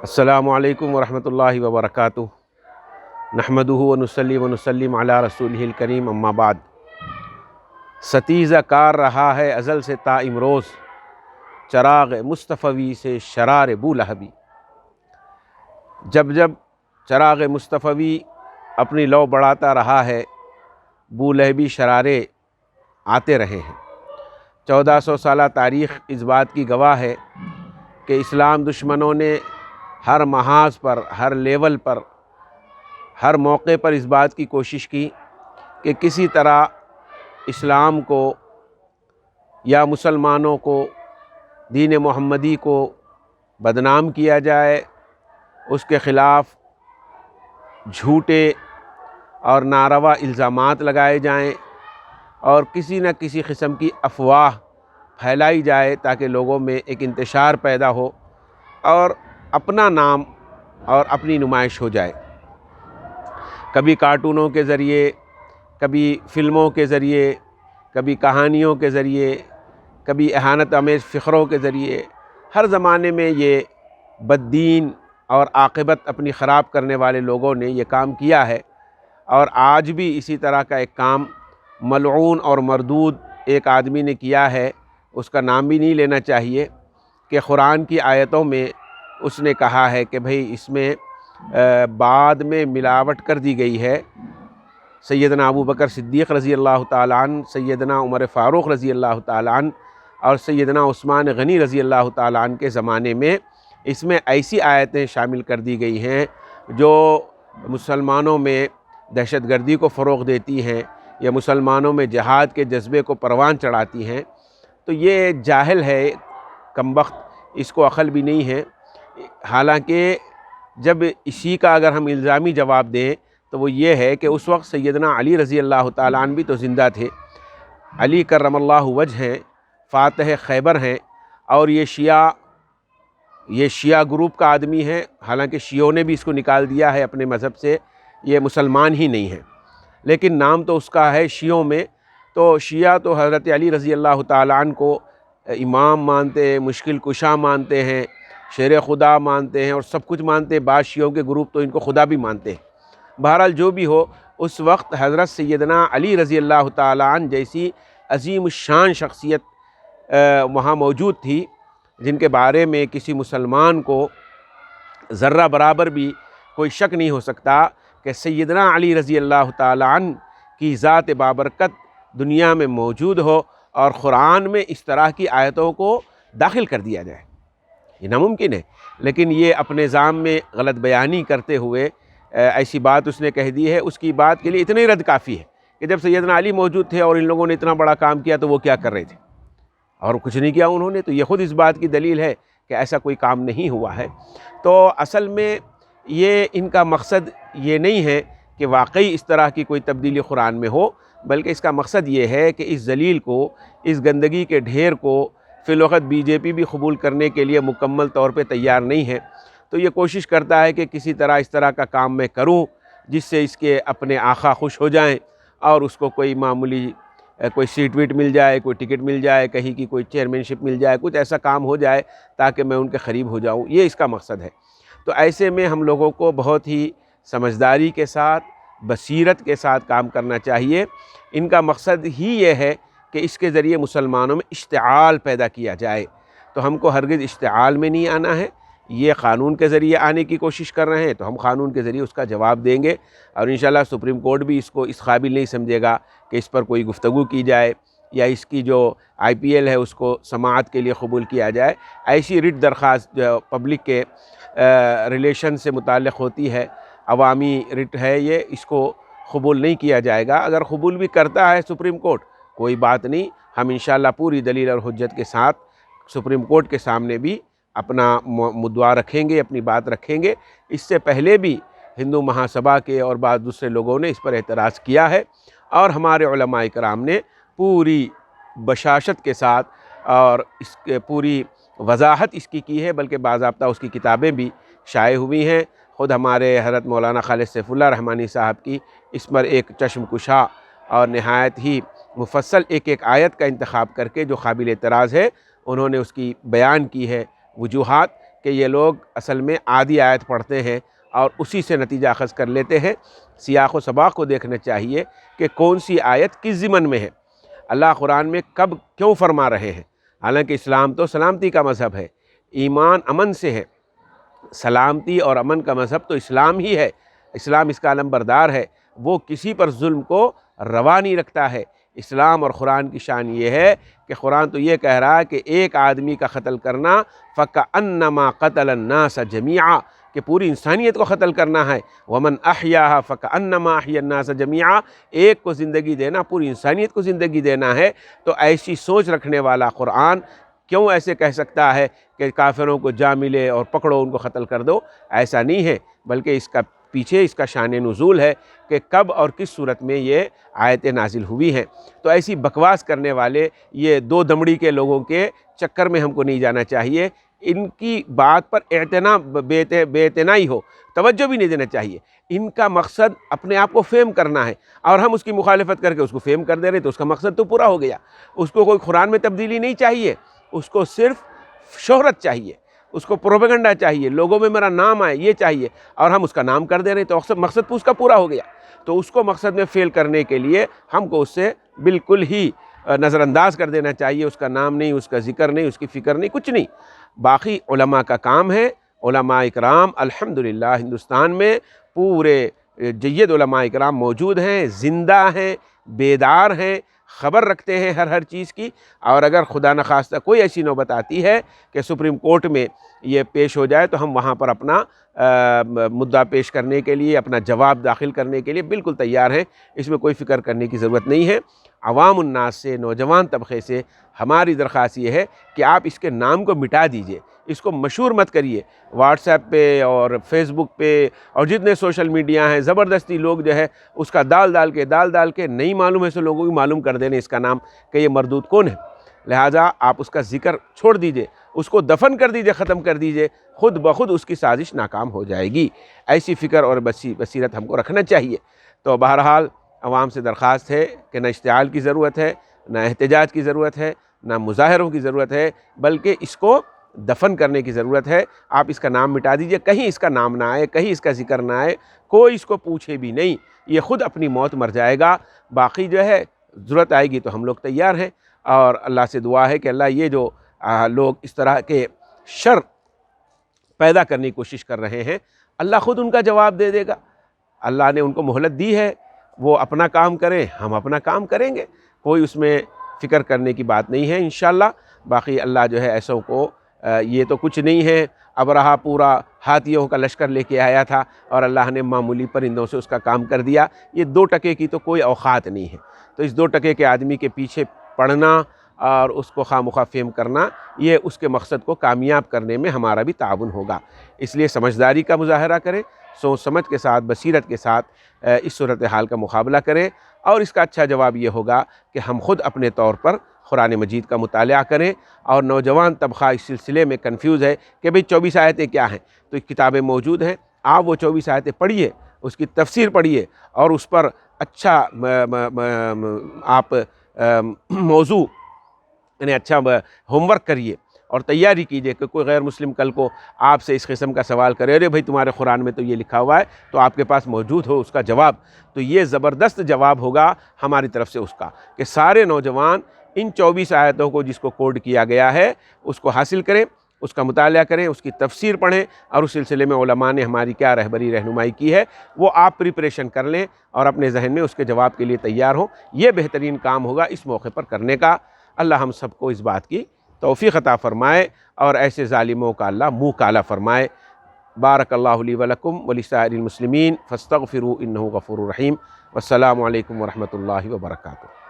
السلام علیکم ورحمۃ اللہ وبرکاتہ۔ نحمدہ ونصلی ونسلم علی رسولہ الکریم، اما بعد۔ ستیزہ کار رہا ہے ازل سے تا امروز، چراغ مصطفی سے شرار بولہبی۔ جب جب چراغ مصطفی اپنی لو بڑھاتا رہا ہے، بولہبی شرارے آتے رہے ہیں۔ 1400 سالہ تاریخ اس بات کی گواہ ہے کہ اسلام دشمنوں نے ہر محاذ پر، ہر لیول پر، ہر موقع پر اس بات کی کوشش کی کہ کسی طرح اسلام کو یا مسلمانوں کو، دین محمدی کو بدنام کیا جائے، اس کے خلاف جھوٹے اور ناروا الزامات لگائے جائیں اور کسی نہ کسی قسم کی افواہ پھیلائی جائے تاکہ لوگوں میں ایک انتشار پیدا ہو اور اپنا نام اور اپنی نمائش ہو جائے۔ کبھی کارٹونوں کے ذریعے، کبھی فلموں کے ذریعے، کبھی کہانیوں کے ذریعے، کبھی اہانت آمیز فقروں کے ذریعے، ہر زمانے میں یہ بددین اور عاقبت اپنی خراب کرنے والے لوگوں نے یہ کام کیا ہے، اور آج بھی اسی طرح کا ایک کام ملعون اور مردود ایک آدمی نے کیا ہے، اس کا نام بھی نہیں لینا چاہیے، کہ قرآن کی آیتوں میں اس نے کہا ہے کہ بھئی اس میں بعد میں ملاوٹ کر دی گئی ہے۔ سیدنا ابو بکر صدیق رضی اللہ تعالیٰ عنہ، سیدنا عمر فاروق رضی اللہ تعالیٰ عنہ اور سیدنا عثمان غنی رضی اللہ تعالیٰ عنہ کے زمانے میں اس میں ایسی آیتیں شامل کر دی گئی ہیں جو مسلمانوں میں دہشت گردی کو فروغ دیتی ہیں یا مسلمانوں میں جہاد کے جذبے کو پروان چڑھاتی ہیں۔ تو یہ جاہل ہے، کمبخت، اس کو عقل بھی نہیں ہے۔ حالانکہ جب اسی کا اگر ہم الزامی جواب دیں تو وہ یہ ہے کہ اس وقت سیدنا علی رضی اللہ تعالیٰ عنہ بھی تو زندہ تھے۔ علی کرم اللہ وجہ ہیں، فاتح خیبر ہیں، اور یہ شیعہ گروپ کا آدمی ہے۔ حالانکہ شیعوں نے بھی اس کو نکال دیا ہے اپنے مذہب سے، یہ مسلمان ہی نہیں ہے، لیکن نام تو اس کا ہے شیعوں میں۔ تو شیعہ تو حضرت علی رضی اللہ تعالیٰ عنہ کو امام مانتے ہیں، مشکل کشا مانتے ہیں، شیر خدا مانتے ہیں اور سب کچھ مانتے ہیں۔ بعض شیعوں کے گروپ تو ان کو خدا بھی مانتے ہیں۔ بہرحال جو بھی ہو، اس وقت حضرت سیدنا علی رضی اللہ تعالیٰ عنہ جیسی عظیم الشان شخصیت وہاں موجود تھی، جن کے بارے میں کسی مسلمان کو ذرہ برابر بھی کوئی شک نہیں ہو سکتا کہ سیدنا علی رضی اللہ تعالیٰ عنہ کی ذات بابرکت دنیا میں موجود ہو اور قرآن میں اس طرح کی آیتوں کو داخل کر دیا جائے۔ یہ ناممکن ہے، لیکن یہ اپنے ذام میں غلط بیانی کرتے ہوئے ایسی بات اس نے کہہ دی ہے۔ اس کی بات کے لیے اتنا ہی رد کافی ہے کہ جب سیدنا علی موجود تھے اور ان لوگوں نے اتنا بڑا کام کیا تو وہ کیا کر رہے تھے، اور کچھ نہیں کیا انہوں نے۔ تو یہ خود اس بات کی دلیل ہے کہ ایسا کوئی کام نہیں ہوا ہے۔ تو اصل میں یہ ان کا مقصد یہ نہیں ہے کہ واقعی اس طرح کی کوئی تبدیلی قرآن میں ہو، بلکہ اس کا مقصد یہ ہے کہ اس ذلیل کو، اس گندگی کے ڈھیر کو فی الوقت بی جے پی بھی قبول کرنے کے لیے مکمل طور پہ تیار نہیں ہے۔ تو یہ کوشش کرتا ہے کہ کسی طرح اس طرح کا کام میں کروں جس سے اس کے اپنے آقا خوش ہو جائیں اور اس کو کوئی معمولی کوئی سیٹ ویٹ مل جائے، کوئی ٹکٹ مل جائے، کہیں کی کوئی چیئرمین شپ مل جائے، کچھ ایسا کام ہو جائے تاکہ میں ان کے قریب ہو جاؤں۔ یہ اس کا مقصد ہے۔ تو ایسے میں ہم لوگوں کو بہت ہی سمجھداری کے ساتھ، بصیرت کے ساتھ کام کرنا چاہیے۔ ان کا مقصد ہی یہ ہے کہ اس کے ذریعے مسلمانوں میں اشتعال پیدا کیا جائے۔ تو ہم کو ہرگز اشتعال میں نہیں آنا ہے۔ یہ قانون کے ذریعے آنے کی کوشش کر رہے ہیں تو ہم قانون کے ذریعے اس کا جواب دیں گے، اور انشاءاللہ سپریم کورٹ بھی اس کو اس قابل نہیں سمجھے گا کہ اس پر کوئی گفتگو کی جائے یا اس کی جو IPL ہے اس کو سماعت کے لیے قبول کیا جائے۔ ایسی ریٹ درخواست جو پبلک کے ریلیشن سے متعلق ہوتی ہے، عوامی ریٹ ہے، یہ اس کو قبول نہیں کیا جائے گا۔ اگر قبول بھی کرتا ہے سپریم کورٹ، کوئی بات نہیں، ہم انشاءاللہ پوری دلیل اور حجت کے ساتھ سپریم کورٹ کے سامنے بھی اپنا مدعا رکھیں گے، اپنی بات رکھیں گے۔ اس سے پہلے بھی ہندو مہاسبھا کے اور بعض دوسرے لوگوں نے اس پر اعتراض کیا ہے، اور ہمارے علماء کرام نے پوری بشاشت کے ساتھ اور اس کے پوری وضاحت اس کی ہے، بلکہ باضابطہ اس کی کتابیں بھی شائع ہوئی ہیں۔ خود ہمارے حضرت مولانا خالد سیف اللہ رحمانی صاحب کی اس پر ایک چشم کشا اور نہایت ہی مفصل ایک آیت کا انتخاب کر کے جو قابل اعتراض ہے، انہوں نے اس کی بیان کی ہے وجوہات کہ یہ لوگ اصل میں آدھی آیت پڑھتے ہیں اور اسی سے نتیجہ اخذ کر لیتے ہیں۔ سیاق و سباق کو دیکھنا چاہیے کہ کون سی آیت کس ضمن میں ہے، اللہ قرآن میں کب کیوں فرما رہے ہیں۔ حالانکہ اسلام تو سلامتی کا مذہب ہے، ایمان امن سے ہے، سلامتی اور امن کا مذہب تو اسلام ہی ہے، اسلام اس کا علم بردار ہے، وہ کسی پر ظلم کو روا نہیں رکھتا ہے۔ اسلام اور قرآن کی شان یہ ہے کہ قرآن تو یہ کہہ رہا ہے کہ ایک آدمی کا قتل کرنا فَكَأَنَّمَا قَتَلَ النَّاسَ جَمِيعًا، کہ پوری انسانیت کو قتل کرنا ہے۔ وَمَنْ أَحْيَاهَا فَكَأَنَّمَا أَحْيَا النَّاسَ جَمِيعًا، ایک کو زندگی دینا پوری انسانیت کو زندگی دینا ہے۔ تو ایسی سوچ رکھنے والا قرآن کیوں ایسے کہہ سکتا ہے کہ کافروں کو جا ملے اور پکڑو ان کو قتل کر دو؟ ایسا نہیں ہے، بلکہ اس کا پیچھے اس کا شان نزول ہے کہ کب اور کس صورت میں یہ آیتیں نازل ہوئی ہیں۔ تو ایسی بکواس کرنے والے یہ دو دمڑی کے لوگوں کے چکر میں ہم کو نہیں جانا چاہیے، ان کی بات پر بے اعتنائی ہو، توجہ بھی نہیں دینا چاہیے۔ ان کا مقصد اپنے آپ کو فیم کرنا ہے، اور ہم اس کی مخالفت کر کے اس کو فیم کر دے رہے، تو اس کا مقصد تو پورا ہو گیا۔ اس کو کوئی قرآن میں تبدیلی نہیں چاہیے، اس کو صرف شہرت چاہیے، اس کو پروپیگنڈا چاہیے، لوگوں میں میرا نام آئے یہ چاہیے، اور ہم اس کا نام کر دے رہے ہیں، تو مقصد اس کا پورا ہو گیا۔ تو اس کو مقصد میں فیل کرنے کے لیے ہم کو اس سے بالکل ہی نظر انداز کر دینا چاہیے، اس کا نام نہیں، اس کا ذکر نہیں، اس کی فکر نہیں، کچھ نہیں۔ باقی علماء کا کام ہے، علماء اکرام الحمدللہ ہندوستان میں پورے جید علماء اکرام موجود ہیں، زندہ ہیں، بیدار ہیں، خبر رکھتے ہیں ہر چیز کی، اور اگر خدا نخواستہ کوئی ایسی نوبت آتی ہے کہ سپریم کورٹ میں یہ پیش ہو جائے تو ہم وہاں پر اپنا مدعا پیش کرنے کے لیے، اپنا جواب داخل کرنے کے لیے بالکل تیار ہیں۔ اس میں کوئی فکر کرنے کی ضرورت نہیں ہے۔ عوام الناس سے، نوجوان طبقے سے ہماری درخواست یہ ہے کہ آپ اس کے نام کو مٹا دیجئے، اس کو مشہور مت کریے۔ واٹس ایپ پہ اور فیس بک پہ اور جتنے سوشل میڈیا ہیں، زبردستی لوگ جو ہے اس کا دال ڈال کے نہیں معلوم ہے سو لوگوں کو معلوم کر دینے اس کا نام کہ یہ مردود کون ہے۔ لہٰذا آپ اس کا ذکر چھوڑ دیجئے، اس کو دفن کر دیجئے، ختم کر دیجئے، خود بخود اس کی سازش ناکام ہو جائے گی۔ ایسی فکر اور بصیرت ہم کو رکھنا چاہیے۔ تو بہرحال عوام سے درخواست ہے کہ نہ اشتعال کی ضرورت ہے، نہ احتجاج کی ضرورت ہے، نہ مظاہروں کی ضرورت ہے، بلکہ اس کو دفن کرنے کی ضرورت ہے۔ آپ اس کا نام مٹا دیجئے، کہیں اس کا نام نہ آئے، کہیں اس کا ذکر نہ آئے، کوئی اس کو پوچھے بھی نہیں، یہ خود اپنی موت مر جائے گا۔ باقی جو ہے ضرورت آئے گی تو ہم لوگ تیار ہیں، اور اللہ سے دعا ہے کہ اللہ یہ جو لوگ اس طرح کے شر پیدا کرنے کی کوشش کر رہے ہیں، اللہ خود ان کا جواب دے دے گا۔ اللہ نے ان کو مہلت دی ہے، وہ اپنا کام کریں، ہم اپنا کام کریں گے، کوئی اس میں فکر کرنے کی بات نہیں ہے انشاءاللہ۔ باقی اللہ جو ہے ایسوں کو یہ تو کچھ نہیں ہے، ابرہا پورا ہاتھیوں کا لشکر لے کے آیا تھا اور اللہ نے معمولی پرندوں سے اس کا کام کر دیا۔ یہ 2 ٹکے کی تو کوئی اوقات نہیں ہے، تو اس 2 ٹکے کے آدمی کے پیچھے پڑنا اور اس کو خواہ فہم کرنا، یہ اس کے مقصد کو کامیاب کرنے میں ہمارا بھی تعاون ہوگا۔ اس لیے سمجھداری کا مظاہرہ کریں، سوچ سمجھ کے ساتھ، بصیرت کے ساتھ اس صورتحال کا مقابلہ کریں، اور اس کا اچھا جواب یہ ہوگا کہ ہم خود اپنے طور پر قرآن مجید کا مطالعہ کریں۔ اور نوجوان طبقہ اس سلسلے میں کنفیوز ہے کہ بھئی 24 آیتیں کیا ہیں، تو کتابیں موجود ہیں، آپ وہ 24 آیتیں پڑھیے، اس کی تفسیر پڑھیے، اور اس پر اچھا آپ موضوع یعنی اچھا ہوم ورک کریے اور تیاری کیجئے کہ کوئی غیر مسلم کل کو آپ سے اس قسم کا سوال کرے، ارے بھائی تمہارے قرآن میں تو یہ لکھا ہوا ہے، تو آپ کے پاس موجود ہو اس کا جواب۔ تو یہ زبردست جواب ہوگا ہماری طرف سے اس کا، کہ سارے نوجوان ان 24 آیتوں کو جس کو کوڈ کیا گیا ہے اس کو حاصل کریں، اس کا مطالعہ کریں، اس کی تفسیر پڑھیں، اور اس سلسلے میں علماء نے ہماری کیا رہنمائی کی ہے وہ آپ پریپریشن کر لیں اور اپنے ذہن میں اس کے جواب کے لیے تیار ہوں۔ یہ بہترین کام ہوگا اس موقع پر کرنے کا۔ اللہ ہم سب کو اس بات کی توفیق عطا فرمائے، اور ایسے ظالموں کا اللہ منہ کالا فرمائے۔ بارک اللہ لی ولکم ولسائر المسلمین فاستغفروا انہ غفور رحیم۔ والسلام علیکم ورحمۃ اللہ وبرکاتہ۔